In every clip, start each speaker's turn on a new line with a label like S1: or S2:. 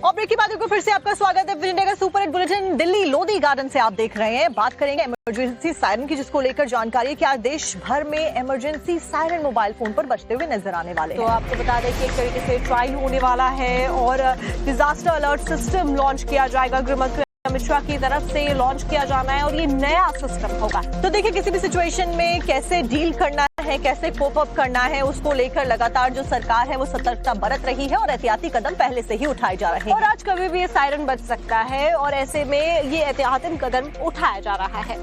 S1: और ब्रेक के बाद को फिर से आपका स्वागत है विजन इंडिया का super hit bulletin Delhi Lodhi garden से आप देख रहे हैं। बात करेंगे इमरजेंसी सायरन की, जिसको लेकर जानकारी है कि आज देश भर में इमरजेंसी सायरन मोबाइल फोन पर बजते हुए नजर आने वाले हैं। तो आपको बता दें कि एक तरीके से ट्रायल होने वाला है और डिजास्टर अलर्ट सिस्टम लॉन्च किया जाएगा। गृह मंत्री अमित शाह की तरफ से लॉन्च किया जाना है और ये नया सिस्टम होगा। तो देखिए किसी भी सिचुएशन में कैसे डील करना है, कैसे कोप अप करना है, उसको लेकर लगातार जो सरकार है वो सतर्कता बरत रही है और एहतियाती कदम पहले से ही उठाए जा रहे हैं। और आज कभी भी ये सायरन बज सकता है और ऐसे में ये एहतियाती कदम उठाया जा रहा है।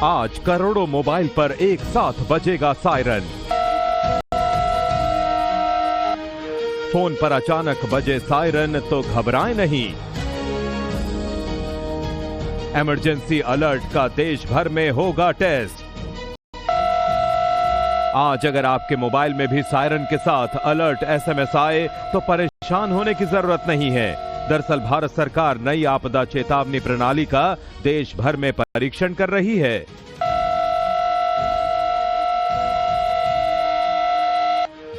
S2: आज करोड़ों मोबाइल पर एक साथ बजेगा सायरन। फोन पर अचानक बजे सायरन तो घबराएं नहीं। इमरजेंसी अलर्ट का देश भर में होगा टेस्ट। आज अगर आपके मोबाइल में भी सायरन के साथ अलर्ट एसएमएस आए तो परेशान होने की जरूरत नहीं है। दरअसल भारत सरकार नई आपदा चेतावनी प्रणाली का देश भर में परीक्षण कर रही है।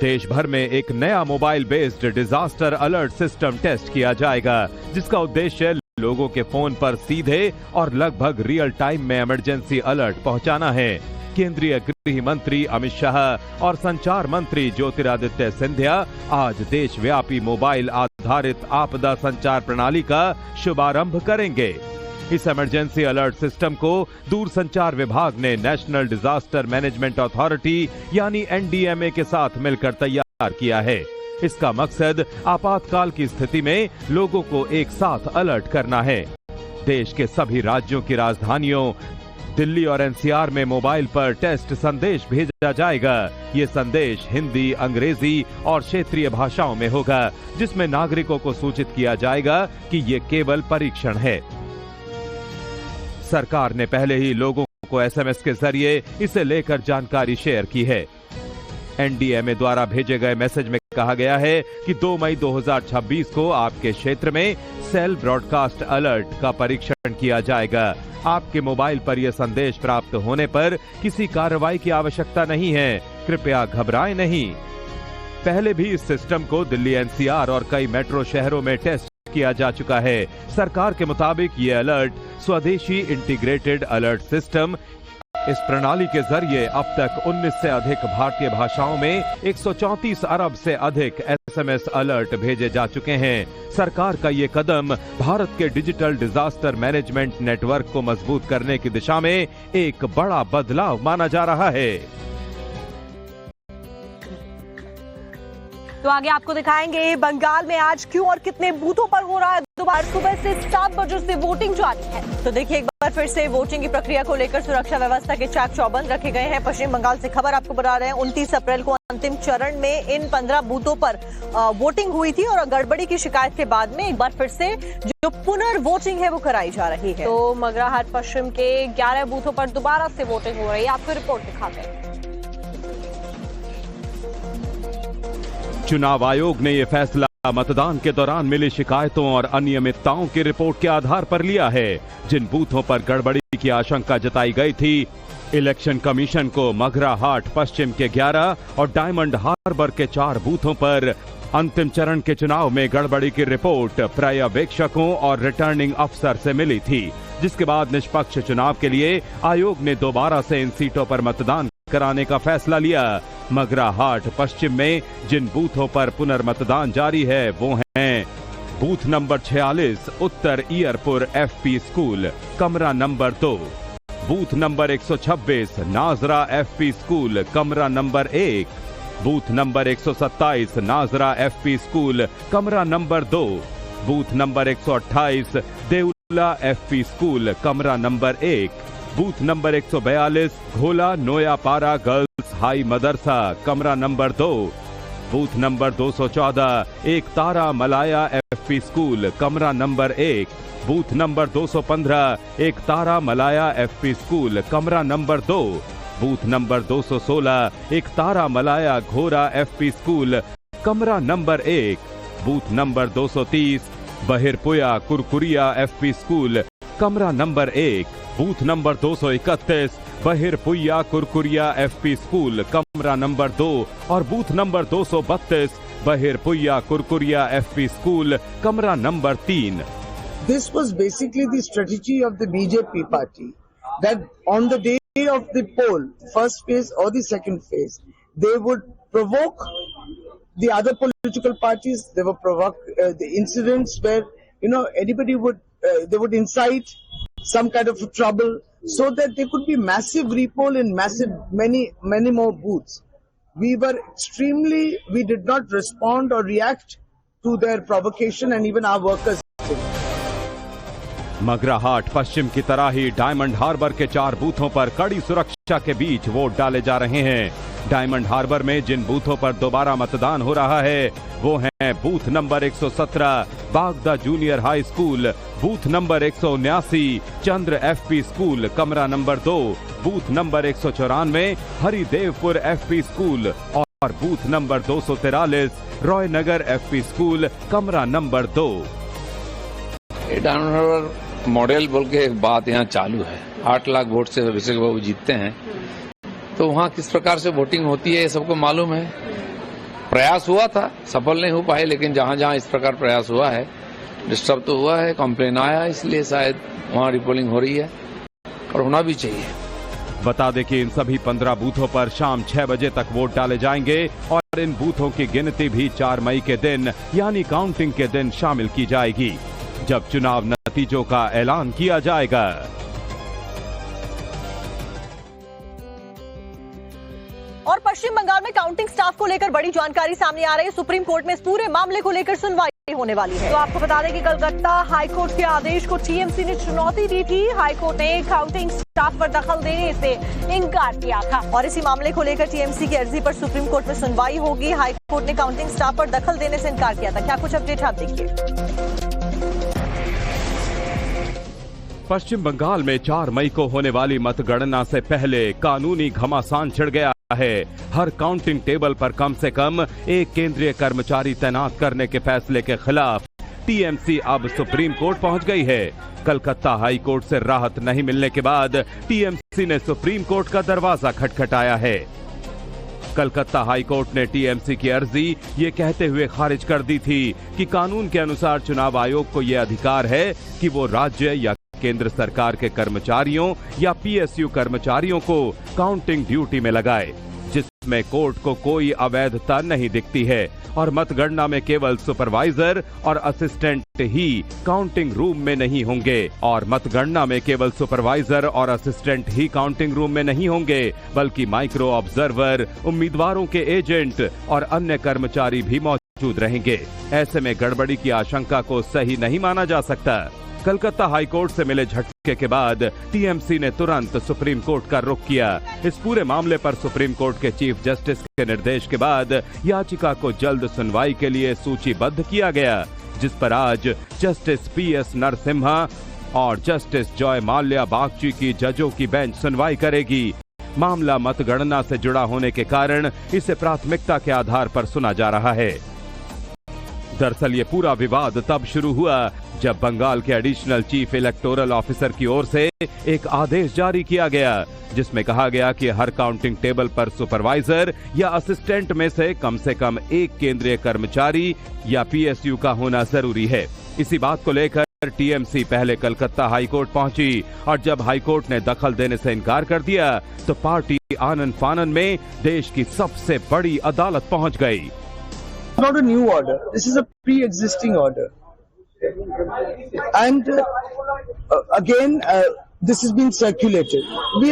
S2: देश भर में एक नया mobile based disaster alert system test किया जाएगा, जिसका उद्देश्य लोगों के फोन पर सीधे और लगभग रियल टाइम में इमरजेंसी अलर्ट पहुंचाना है। केंद्रीय गृह मंत्री अमित शाह और संचार मंत्री ज्योतिरादित्य सिंधिया आज देशव्यापी मोबाइल आधारित आपदा संचार प्रणाली का शुभारंभ करेंगे। इस इमरजेंसी अलर्ट सिस्टम को दूरसंचार विभाग ने नेशनल डिजास्टर मैनेजमेंट अथॉरिटी यानी एनडीएमए के साथ मिलकर तैयार किया है। इसका मकसद आपातकाल की स्थिति में लोगों को एक साथ अलर्ट करना है। देश के सभी राज्यों की राजधानियों दिल्ली और एनसीआर में मोबाइल पर टेस्ट संदेश भेजा जाएगा। ये संदेश हिंदी, अंग्रेजी और क्षेत्रीय भाषाओं में होगा, जिसमें नागरिकों को सूचित किया जाएगा कि ये केवल परीक्षण है। सरकार ने पहले ही लोगों को एसएमएस के जरिए इसे लेकर जानकारी शेयर की है। एनडीएमए द्वारा भेजे गए मैसेज में कहा गया है कि 2 मई 2026 को आपके क्षेत्र में सेल ब्रॉडकास्ट अलर्ट का परीक्षण किया जाएगा। आपके मोबाइल पर यह संदेश प्राप्त होने पर किसी कार्रवाई की आवश्यकता नहीं है। कृपया घबराएं नहीं। पहले भी इस सिस्टम को दिल्ली, एनसीआर और कई मेट्रो शहरों में टेस्ट किया जा चुका है। सरकार के मुताबिक ये अलर्ट स्वदेशी इंटीग्रेटेड अलर्ट सिस्टम। इस प्रणाली के जरिए अब तक 19 से अधिक भारतीय भाषाओं में 134 अरब से अधिक एसएमएस अलर्ट भेजे जा चुके हैं। सरकार का ये कदम भारत के डिजिटल डिजास्टर मैनेजमेंट नेटवर्क को मजबूत करने की दिशा में एक बड़ा बदलाव माना जा रहा है।
S1: तो आगे आपको दिखाएंगे बंगाल में आज क्यों और कितने बूथों पर हो रहा है दोबारा सुबह से 7 बजे से वोटिंग जारी है। तो देखिए एक बार फिर से वोटिंग की प्रक्रिया को लेकर सुरक्षा व्यवस्था के चाक चौबंद रखे गए हैं। पश्चिम बंगाल से खबर आपको बता रहे हैं 29 अप्रैल को अंतिम चरण में इन 15 बूथों पर वोटिंग हुई थी और गड़बड़ी की शिकायत के बाद में एक बार फिर से जो पुनर्वोटिंग है वो कराई जा रही है। तो मगराहाट पश्चिम के 11 बूथों पर दोबारा से वोटिंग हो रही है। आपको रिपोर्ट दिखाते हैं।
S2: चुनाव आयोग ने यह फैसला मतदान के दौरान मिली शिकायतों और अनियमितताओं की रिपोर्ट के आधार पर लिया है। जिन बूथों पर गड़बड़ी की आशंका जताई गई थी, इलेक्शन कमीशन को मगराहाट पश्चिम के 11 और डायमंड हार्बर के 4 बूथों पर अंतिम चरण के चुनाव में गड़बड़ी की रिपोर्ट पर्यवेक्षकों और रिटर्निंग अफसर से मिली थी, जिसके बाद निष्पक्ष चुनाव के लिए आयोग ने दोबारा से इन सीटों पर मतदान कराने का फैसला लिया। मगराहाट पश्चिम में जिन बूथों पर पुनर्मतदान जारी है वो हैं बूथ नंबर 46 उत्तर ईयरपुर एफपी स्कूल कमरा number 2, booth number 126 Nazra FP school कमरा number 1, booth number 127 Nazra FP school कमरा number 2, booth number 128 Deula FP school कमरा number 1, booth number 142 Ghola नोयापारा girls high मदरसा कमरा नंबर 2, बूथ नंबर 214 एक तारा मलाया एफपी स्कूल कमरा नंबर 1, बूथ नंबर 215 एक तारा मलाया एफपी स्कूल कमरा नंबर 2, बूथ नंबर 216 एक तारा मलाया घोरा एफपी स्कूल कमरा number 1, booth number 230 Bahirpuya Kurkuria FP school कमरा number 1, booth number 231 Bahirpuia Kurkuria FP school कमरा नंबर 2 और booth number 232 Bahirpuia Kurkuria FP school कमरा number 3।
S3: This was basically the strategy of the BJP party, that on the day of the poll, first phase or the second phase, they would provoke the other political parties. They would provoke the incidents where, anybody would, they would incite some kind of trouble so that there could be massive repoll in many more booths. We did not respond or react to their provocation, and even our workers.
S2: Magrahat Paschim की तरह ही diamond harbour के 4 बूथों पर कड़ी सुरक्षा के बीच vote डाले जा रहे हैं। डायमंड हार्बर में जिन बूथों पर दोबारा मतदान हो रहा है वो हैं booth number 117 Bagda junior high school, booth number 179 चंद्र एफपी स्कूल कमरा number 2, booth number 194 Haridevpur FP school और बूथ नंबर 243 रॉयनगर एफपी स्कूल कमरा नंबर 2।
S4: डायमंड हार्बर मॉडल बोल के एक बात यहाँ चालू है। 8 लाख वोट से अभिषेक बाबू जीतते हैं, तो वहाँ किस प्रकार से वोटिंग होती है ये सबको मालूम है। प्रयास हुआ था, सफल नहीं हो पाए, लेकिन जहाँ जहाँ इस प्रकार प्रयास हुआ है, डिस्टर्ब तो हुआ है, कंप्लेन आया, इसलिए शायद वहाँ रिपोलिंग हो रही है और होना भी चाहिए।
S2: बता दें कि इन सभी 15 बूथों पर शाम 6 बजे तक वोट डाले जाएंगे और इन बूथों की गिनती भी 4 मई के दिन यानी काउंटिंग के दिन शामिल की जाएगी, जब चुनाव नतीजों का ऐलान किया जाएगा।
S1: और पश्चिम बंगाल में काउंटिंग स्टाफ को लेकर बड़ी जानकारी सामने आ रही है। सुप्रीम कोर्ट में इस पूरे मामले को लेकर सुनवाई होने वाली है। तो आपको बता दें कि कलकत्ता हाईकोर्ट के आदेश को टीएमसी ने चुनौती दी थी। हाईकोर्ट ने काउंटिंग स्टाफ पर दखल देने से इनकार किया था और इसी मामले को लेकर टीएमसी की अर्जी पर सुप्रीम कोर्ट में सुनवाई होगी। हाईकोर्ट ने काउंटिंग स्टाफ पर दखल देने से इनकार किया था। क्या कुछ अपडेट आप देखिए।
S2: पश्चिम बंगाल में 4 मई को होने वाली मतगणना से पहले कानूनी घमासान छिड़ गया है। हर काउंटिंग टेबल पर कम से कम एक केंद्रीय कर्मचारी तैनात करने के फैसले के खिलाफ टीएमसी अब सुप्रीम कोर्ट पहुंच गई है। कलकत्ता हाई कोर्ट से राहत नहीं मिलने के बाद टीएमसी ने सुप्रीम कोर्ट का दरवाजा खटखटाया है। कलकत्ता हाई कोर्ट ने टीएमसी की अर्जी ये कहते हुए खारिज कर दी थी कि कानून के अनुसार चुनाव आयोग को यह अधिकार है कि वो राज्य या केंद्र सरकार के कर्मचारियों या पीएसयू कर्मचारियों को काउंटिंग ड्यूटी में लगाए, जिसमें कोर्ट को कोई अवैधता नहीं दिखती है और मतगणना में केवल सुपरवाइजर और असिस्टेंट ही काउंटिंग रूम में नहीं होंगे और मतगणना में केवल सुपरवाइजर और असिस्टेंट ही काउंटिंग रूम में नहीं होंगे, बल्कि माइक्रो ऑब्जर्वर, उम्मीदवारों के एजेंट और अन्य कर्मचारी भी मौजूद रहेंगे। ऐसे में गड़बड़ी की आशंका को सही नहीं माना जा सकता। कलकत्ता हाईकोर्ट से मिले झटके के बाद टीएमसी ने तुरंत सुप्रीम कोर्ट का रुख किया। इस पूरे मामले पर सुप्रीम कोर्ट के चीफ जस्टिस के निर्देश के बाद याचिका को जल्द सुनवाई के लिए सूचीबद्ध किया गया, जिस पर आज जस्टिस पीएस नरसिम्हा और जस्टिस जॉय माल्या बागची की जजों की बेंच सुनवाई करेगी। मामला मतगणना से जुड़ा होने के कारण इसे प्राथमिकता के आधार पर सुना जा रहा है। दरअसल ये पूरा विवाद तब शुरू हुआ जब बंगाल के एडिशनल चीफ इलेक्टोरल ऑफिसर की ओर से एक आदेश जारी किया गया, जिसमें कहा गया कि हर काउंटिंग टेबल पर सुपरवाइजर या असिस्टेंट में से कम एक केंद्रीय कर्मचारी या पीएसयू का होना जरूरी है। इसी बात को लेकर टीएमसी पहले कलकत्ता हाईकोर्ट पहुंची और जब हाईकोर्ट ने दखल देने से इनकार कर दिया तो पार्टी आनन फानन में देश की सबसे बड़ी अदालत पहुंच गई।
S3: Not a new order. This is a pre-existing order, and again, this has been circulated. We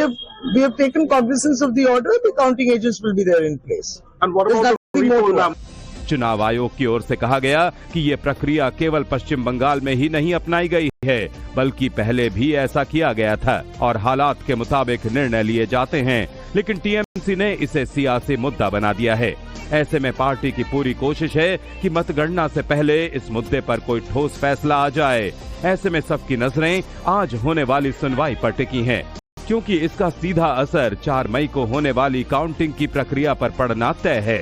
S3: have taken cognizance of the order. The counting agents will be there in place.
S5: And what about the repoll?
S2: चुनाव आयोग की ओर से कहा गया कि ये प्रक्रिया केवल पश्चिम बंगाल में ही नहीं अपनाई गई है, बल्कि पहले भी ऐसा किया गया था और हालात के मुताबिक निर्णय लिए जाते हैं, लेकिन टीएमसी ने इसे सियासी मुद्दा बना दिया है। ऐसे में पार्टी की पूरी कोशिश है कि मतगणना से पहले इस मुद्दे पर कोई ठोस फैसला आ जाए। ऐसे में सबकी नजरें आज होने वाली सुनवाई पर टिकी हैं, क्योंकि इसका सीधा असर 4 मई को होने वाली काउंटिंग की प्रक्रिया पर पड़ना तय है।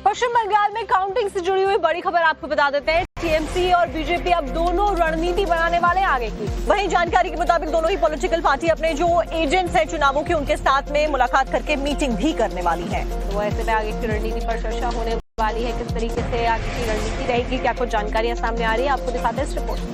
S1: पश्चिम बंगाल में काउंटिंग से जुड़ी हुई बड़ी खबर आपको बता देते हैं।
S6: टीएमसी और बीजेपी अब दोनों रणनीति बनाने वाले आगे की।
S1: वहीं जानकारी के मुताबिक दोनों ही पॉलिटिकल पार्टी अपने जो एजेंट्स हैं चुनावों के उनके साथ में मुलाकात करके मीटिंग भी करने वाली है।
S6: तो ऐसे में आगे की रणनीति पर चर्चा होने वाली है। किस तरीके से आगे की रणनीति रहेगी, क्या कुछ जानकारियां सामने आ रही है, आपको दिखाते हैं इस रिपोर्ट।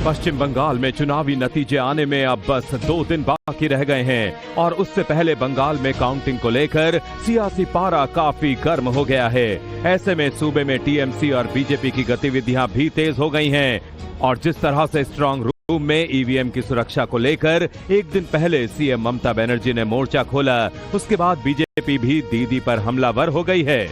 S2: पश्चिम बंगाल में चुनावी नतीजे आने में अब बस 2 दिन बाकी रह गए हैं और उससे पहले बंगाल में काउंटिंग को लेकर सियासी पारा काफी गर्म हो गया है। ऐसे में सूबे में टीएमसी और बीजेपी की गतिविधियां भी तेज हो गई हैं और जिस तरह से स्ट्रांग रूम में ईवीएम की सुरक्षा को लेकर एक दिन पहले सीएम ममता बनर्जी ने मोर्चा खोला, उसके बाद बीजेपी भी दीदी पर हमलावर हो गई है।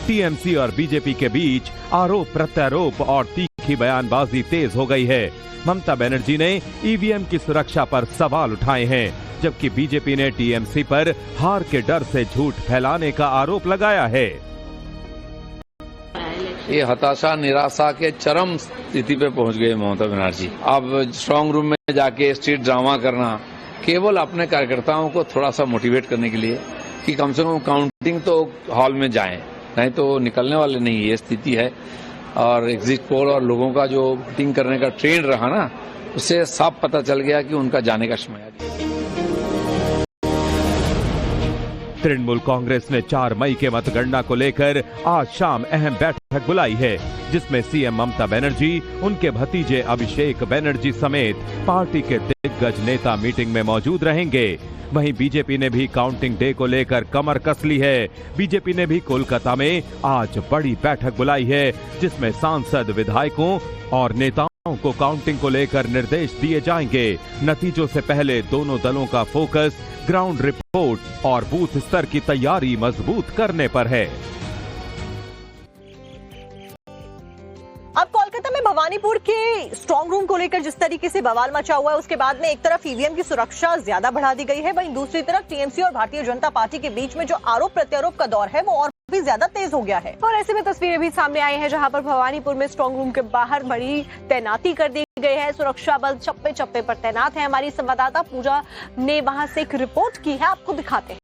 S2: टीएमसी और बीजेपी के बीच आरोप प्रत्यारोप और तीखी बयानबाजी तेज हो गई है। ममता बनर्जी ने ईवीएम की सुरक्षा पर सवाल उठाए हैं, जबकि बीजेपी ने टीएमसी पर हार के डर से झूठ फैलाने का आरोप लगाया है।
S4: ये हताशा निराशा के चरम स्थिति पे पहुंच गए ममता बनर्जी। अब स्ट्रांग रूम में जाके स्ट्रीट ड्रामा करना केवल अपने कार्यकर्ताओं को थोड़ा सा मोटिवेट करने के लिए कि कम से कम काउंटिंग तो हॉल में जाएं, नहीं तो निकलने वाले नहीं, ये स्थिति है। और एग्जिट पोल और लोगों का जो वोटिंग करने का ट्रेंड रहा ना, उससे साफ पता चल गया कि उनका जाने का समय आ गया।
S2: तृणमूल कांग्रेस ने 4 मई के मतगणना को लेकर आज शाम अहम बैठक बुलाई है, जिसमें सीएम ममता बनर्जी, उनके भतीजे अभिषेक बनर्जी समेत पार्टी के दिग्गज नेता मीटिंग में मौजूद रहेंगे। वहीं बीजेपी ने भी काउंटिंग डे को लेकर कमर कस ली है। बीजेपी ने भी कोलकाता में आज बड़ी बैठक बुलाई है, जिसमें सांसद, विधायकों और नेताओं को काउंटिंग को लेकर निर्देश दिए जाएंगे। नतीजों से पहले दोनों दलों का फोकस ग्राउंड रिपोर्ट और बूथ स्तर की तैयारी मजबूत करने पर है।
S1: अब कोलकाता में भवानीपुर के स्ट्रांग रूम को लेकर जिस तरीके से बवाल मचा हुआ है, उसके बाद में एक तरफ ईवीएम की सुरक्षा ज्यादा बढ़ा दी गई है, वहीं दूसरी तरफ टीएमसी और भारतीय जनता पार्टी के बीच में जो आरोप प्रत्यारोप का दौर है वो और भी ज्यादा तेज हो गया है।
S6: और ऐसे में तस्वीरें भी सामने आई हैं जहां पर भवानीपुर में स्ट्रांग रूम के बाहर बड़ी तैनाती कर दी गई है। सुरक्षा बल चप्पे चप्पे पर तैनात है। हमारी संवाददाता पूजा ने वहां से एक रिपोर्ट की है, आपको दिखाते हैं।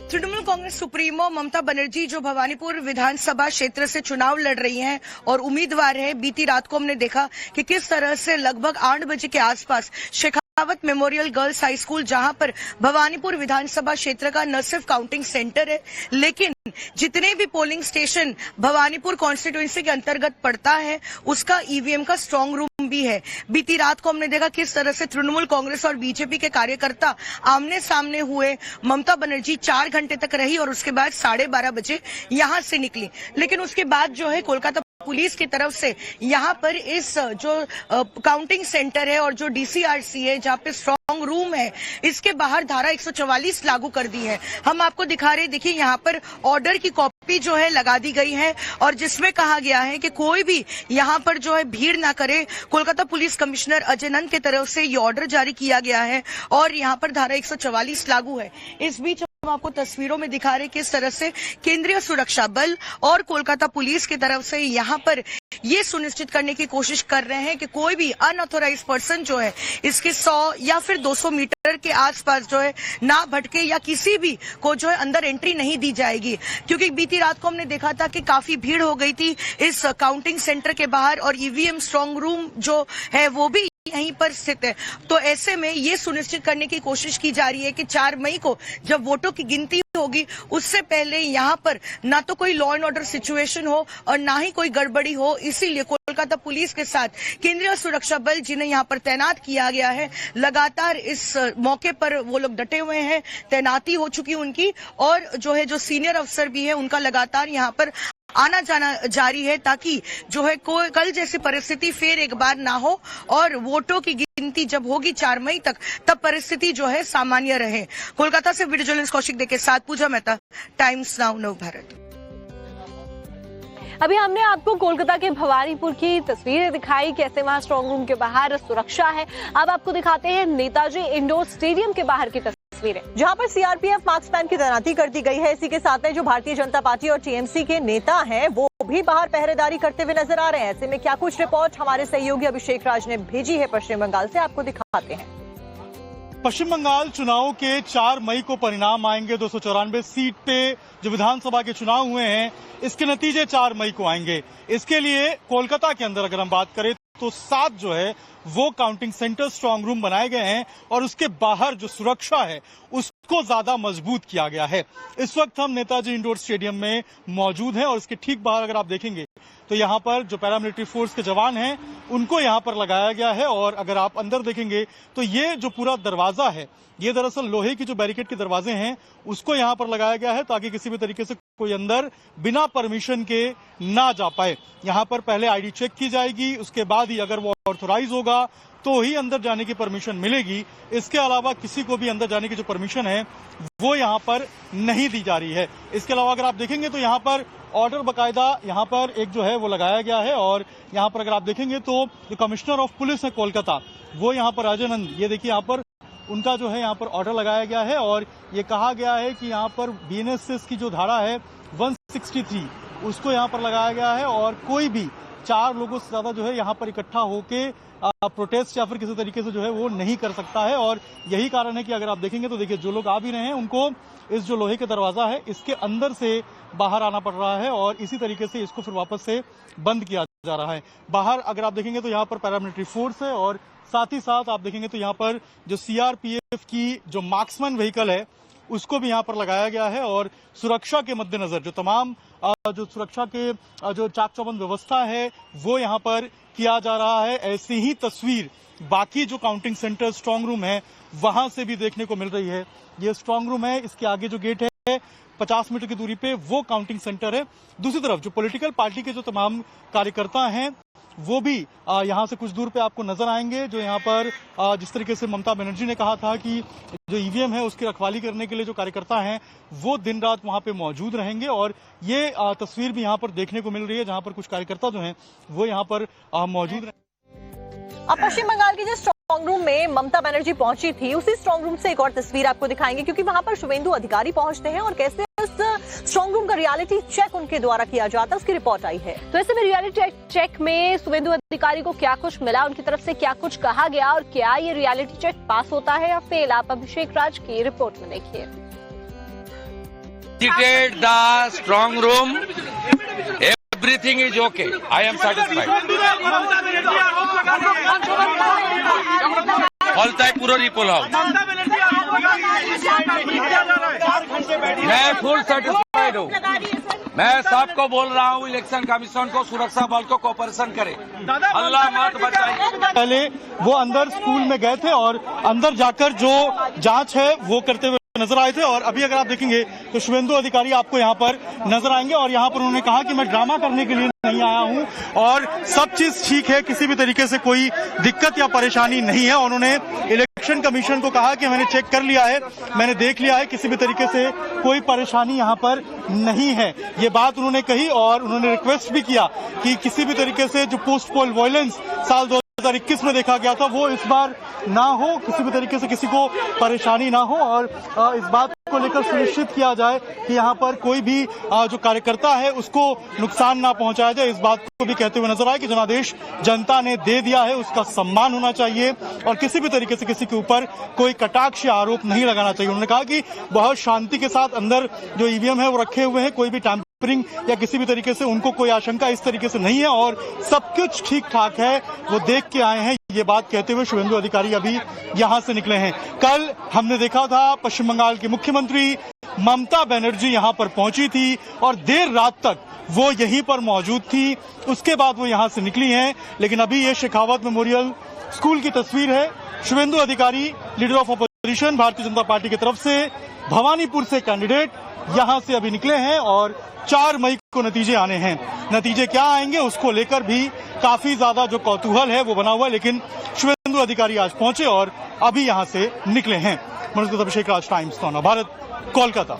S7: तृणमूल कांग्रेस सुप्रीमो ममता बनर्जी जो भवानीपुर विधानसभा क्षेत्र से चुनाव लड़ रही हैं और उम्मीदवार है, बीती रात को हमने देखा कि किस तरह से लगभग 8 बजे के आसपास Shekhawat memorial girls high school, जहां पर भवानीपुर विधानसभा क्षेत्र का न सिर्फ काउंटिंग सेंटर है, लेकिन जितने भी पोलिंग स्टेशन भवानीपुर कॉन्स्टिट्यूएंसी के अंतर्गत पड़ता है, उसका ईवीएम का स्ट्रांग रूम भी है। बीती रात को हमने देखा किस तरह से तृणमूल कांग्रेस और बीजेपी के कार्यकर्ता आमने सामने हुए। ममता बनर्जी 4 घंटे तक रही और उसके बाद 12:30 बजे यहां से निकली। लेकिन उसके बाद जो है कोलकाता पुलिस की तरफ से यहाँ पर इस जो काउंटिंग सेंटर है और जो डीसीआरसी है, जहाँ पे स्ट्रांग रूम है, इसके बाहर धारा 144 लागू कर दी है। हम आपको दिखा रहे, देखिए यहाँ पर ऑर्डर की कॉपी जो है लगा दी गई है और जिसमें कहा गया है कि कोई भी यहाँ पर जो है भीड़ ना करे। कोलकाता पुलिस कमिश्नर अजय नंद की तरफ से ये ऑर्डर जारी किया गया है और यहाँ पर धारा 144 लागू है। इस बीच हम आपको तस्वीरों में दिखा रहे किस तरह से केंद्रीय सुरक्षा बल और कोलकाता पुलिस की तरफ से यहाँ पर ये सुनिश्चित करने की कोशिश कर रहे हैं कि कोई भी अनऑथोराइज पर्सन जो है इसके 100 या फिर 200 मीटर के आसपास जो है ना भटके या किसी भी को जो है अंदर एंट्री नहीं दी जाएगी। क्योंकि बीती रात को हमने देखा था कि काफी भीड़ हो गई थी इस काउंटिंग सेंटर के बाहर और ईवीएम स्ट्रांग रूम जो है वो भी यहीं पर स्थित है। तो ऐसे में ये सुनिश्चित करने की कोशिश की जा रही है कि 4 मई को जब वोटों की गिनती होगी, उससे पहले यहाँ पर ना तो कोई लॉ एंड ऑर्डर सिचुएशन हो और ना ही कोई गड़बड़ी हो। इसीलिए कोलकाता पुलिस के साथ केंद्रीय सुरक्षा बल जिन्हें यहाँ पर तैनात किया गया है, लगातार इस मौके पर वो लोग डटे हुए हैं, तैनाती हो चुकी उनकी और जो है जो सीनियर अफसर भी है उनका लगातार यहाँ पर आना जाना जारी है, ताकि जो है कल जैसी परिस्थिति फिर एक बार ना हो और वोटों की गिनती जब होगी 4 मई तक, तब परिस्थिति जो है सामान्य रहे। कोलकाता से वीडियो जर्नलिस्ट कौशिक दे के साथ पूजा मेहता, टाइम्स नाउ नव भारत।
S6: अभी हमने आपको कोलकाता के भवानीपुर की तस्वीरें दिखाई, कैसे वहां स्ट्रांग रूम के बाहर सुरक्षा है। अब आपको दिखाते हैं नेताजी इंडोर स्टेडियम के बाहर की तस्वीरें,
S1: जहां पर सीआरपीएफ मार्क्समैन की तैनाती कर दी गई है। इसी के साथ में जो भारतीय जनता पार्टी और टीएमसी के नेता हैं वो भी बाहर पहरेदारी करते हुए नजर आ रहे हैं। ऐसे में क्या कुछ रिपोर्ट हमारे सहयोगी अभिषेक राज ने भेजी है पश्चिम बंगाल से, आपको दिखाते हैं।
S8: पश्चिम बंगाल चुनाव के 4 मई को परिणाम आएंगे। 294 सीट पे जो विधानसभा के चुनाव हुए हैं इसके नतीजे 4 मई को आएंगे। इसके लिए कोलकाता के अंदर अगर हम बात करें तो 7 जो है वो काउंटिंग सेंटर स्ट्रांग रूम बनाए गए हैं और उसके बाहर जो सुरक्षा है उसको ज्यादा मजबूत किया गया है। इस वक्त हम नेताजी इंडोर स्टेडियम में मौजूद हैं और इसके ठीक बाहर अगर आप देखेंगे तो यहाँ पर जो पैरामिलिट्री फोर्स के जवान हैं उनको यहाँ पर लगाया गया है। और अगर आप अंदर देखेंगे तो ये जो पूरा दरवाजा है ये दरअसल लोहे की जो बैरिकेड के दरवाजे हैं उसको यहाँ पर लगाया गया है ताकि किसी भी तरीके से कोई अंदर बिना परमिशन के ना जा पाए। यहाँ पर पहले आईडी चेक की जाएगी, उसके बाद ही अगर वो ऑथोराइज होगा तो ही अंदर जाने की परमिशन मिलेगी। इसके अलावा किसी को भी अंदर जाने की जो परमिशन है वो यहाँ पर नहीं दी जा रही है। इसके अलावा अगर आप देखेंगे तो यहाँ पर ऑर्डर बकायदा यहाँ पर एक जो है वो लगाया गया है और यहाँ पर अगर आप देखेंगे तो जो कमिश्नर ऑफ पुलिस है कोलकाता वो यहाँ पर अजय नंद, ये देखिए यहाँ पर उनका जो है यहाँ पर ऑर्डर लगाया गया है और ये कहा गया है कि यहाँ पर बीएनएसएस की जो धारा है 163 उसको यहाँ पर लगाया गया है और कोई भी 4 लोगों से ज्यादा जो है यहाँ पर इकट्ठा होके प्रोटेस्ट या फिर किसी तरीके से जो है वो नहीं कर सकता है। और यही कारण है कि अगर आप देखेंगे तो देखिए जो लोग आ भी रहे हैं उनको इस जो लोहे के दरवाजा है इसके अंदर से बाहर आना पड़ रहा है और इसी तरीके से इसको फिर वापस से बंद किया जा रहा है। बाहर अगर आप देखेंगे तो यहाँ पर पैरामिलिट्री फोर्स है और साथ ही साथ आप देखेंगे तो यहाँ पर जो सीआरपीएफ की जो मार्क्समैन व्हीकल है उसको भी यहाँ पर लगाया गया है। और सुरक्षा के मद्देनजर जो तमाम जो सुरक्षा के जो चाक चौबंद व्यवस्था है वो यहाँ पर किया जा रहा है। ऐसी ही तस्वीर बाकी जो काउंटिंग सेंटर स्ट्रांग रूम है वहां से भी देखने को मिल रही है। ये स्ट्रांग रूम है, इसके आगे जो गेट है 50 मीटर की दूरी पे वो काउंटिंग सेंटर है। दूसरी तरफ जो पॉलिटिकल पार्टी के जो तमाम कार्यकर्ता हैं वो भी यहाँ से कुछ दूर पे आपको नजर आएंगे। जो यहाँ पर जिस तरीके से ममता बनर्जी ने कहा था कि जो ईवीएम है उसकी रखवाली करने के लिए जो कार्यकर्ता हैं वो दिन रात वहाँ पे मौजूद रहेंगे और ये तस्वीर भी यहाँ पर देखने को मिल रही है जहाँ पर कुछ कार्यकर्ता जो हैं वो यहाँ पर मौजूद रहेंगे।
S1: अब पश्चिम बंगाल के जो स्ट्रांग रूम में ममता बनर्जी पहुंची थी उसी स्ट्रांग रूम से एक और तस्वीर आपको दिखाएंगे क्योंकि वहां पर शुभेंदु अधिकारी पहुंचते हैं और कैसे इस स्ट्रांग रूम का रियलिटी चेक उनके द्वारा किया जाता है उसकी रिपोर्ट आई है।
S6: तो ऐसे में रियलिटी चेक में शुभेंदु अधिकारी को क्या कुछ मिला, उनकी तरफ से क्या कुछ कहा गया और क्या ये रियलिटी चेक पास होता है या फेल, आप अभिषेक राज की रिपोर्ट में देखिए।
S9: The strong room, everything is okay. I am satisfied. फलता है पूरा रिपोल हाउस। मैं फुल सेटिस्फाइड हूँ। मैं सबको बोल रहा हूँ इलेक्शन कमीशन को, सुरक्षा बल को कोऑपरेशन करे। अल्लाह मत बचाए।
S8: पहले वो अंदर स्कूल में गए थे और अंदर जाकर जो जांच है वो करते हुए नजर आए थे और अभी अगर आप देखेंगे तो शुभेंदु अधिकारी आपको यहाँ पर नजर आएंगे और यहाँ पर उन्होंने कहा कि मैं ड्रामा करने के लिए नहीं आया हूँ और सब चीज ठीक है, किसी भी तरीके से कोई दिक्कत या परेशानी नहीं है। उन्होंने इलेक्शन कमीशन को कहा कि मैंने चेक कर लिया है, मैंने देख लिया है, किसी भी तरीके से कोई परेशानी यहाँ पर नहीं है, ये बात उन्होंने कही। और उन्होंने रिक्वेस्ट भी किया कि किसी भी तरीके से जो पोस्ट पोल वायलेंस साल 2021 में देखा गया था वो इस बार ना हो, किसी भी तरीके से किसी को परेशानी ना हो और इस बात को लेकर सुनिश्चित किया जाए कि यहाँ पर कोई भी जो कार्यकर्ता है उसको नुकसान ना पहुंचाया जाए। इस बात को भी कहते हुए नजर आए कि जनादेश जनता ने दे दिया है उसका सम्मान होना चाहिए और किसी भी तरीके से किसी के ऊपर कोई कटाक्ष या आरोप नहीं लगाना चाहिए। उन्होंने कहा कि बहुत शांति के साथ अंदर जो ईवीएम है वो रखे हुए हैं, कोई भी टैंपरिंग या किसी भी तरीके से उनको कोई आशंका इस तरीके से नहीं है और सब कुछ ठीक ठाक है, वो देख के आए हैं। ये बात कहते हुए शुभेंदु अधिकारी अभी यहाँ से निकले हैं। कल हमने देखा था पश्चिम बंगाल की मुख्यमंत्री ममता बनर्जी यहाँ पर पहुंची थी और देर रात तक वो यहीं पर मौजूद थी, उसके बाद वो यहाँ से निकली हैं। लेकिन अभी ये शेखावत मेमोरियल स्कूल की तस्वीर है। शुभेंदु अधिकारी leader of opposition Bharatiya Janata party की तरफ से भवानीपुर से कैंडिडेट यहाँ से अभी निकले हैं और 4 मई को नतीजे आने हैं। नतीजे क्या आएंगे उसको लेकर भी काफी ज्यादा जो कौतूहल है वो बना हुआ है, लेकिन शुभेंदु अधिकारी आज पहुंचे और अभी यहाँ से निकले हैं। मनोज अभिषेक राज, टाइम्स, भारत, कोलकाता।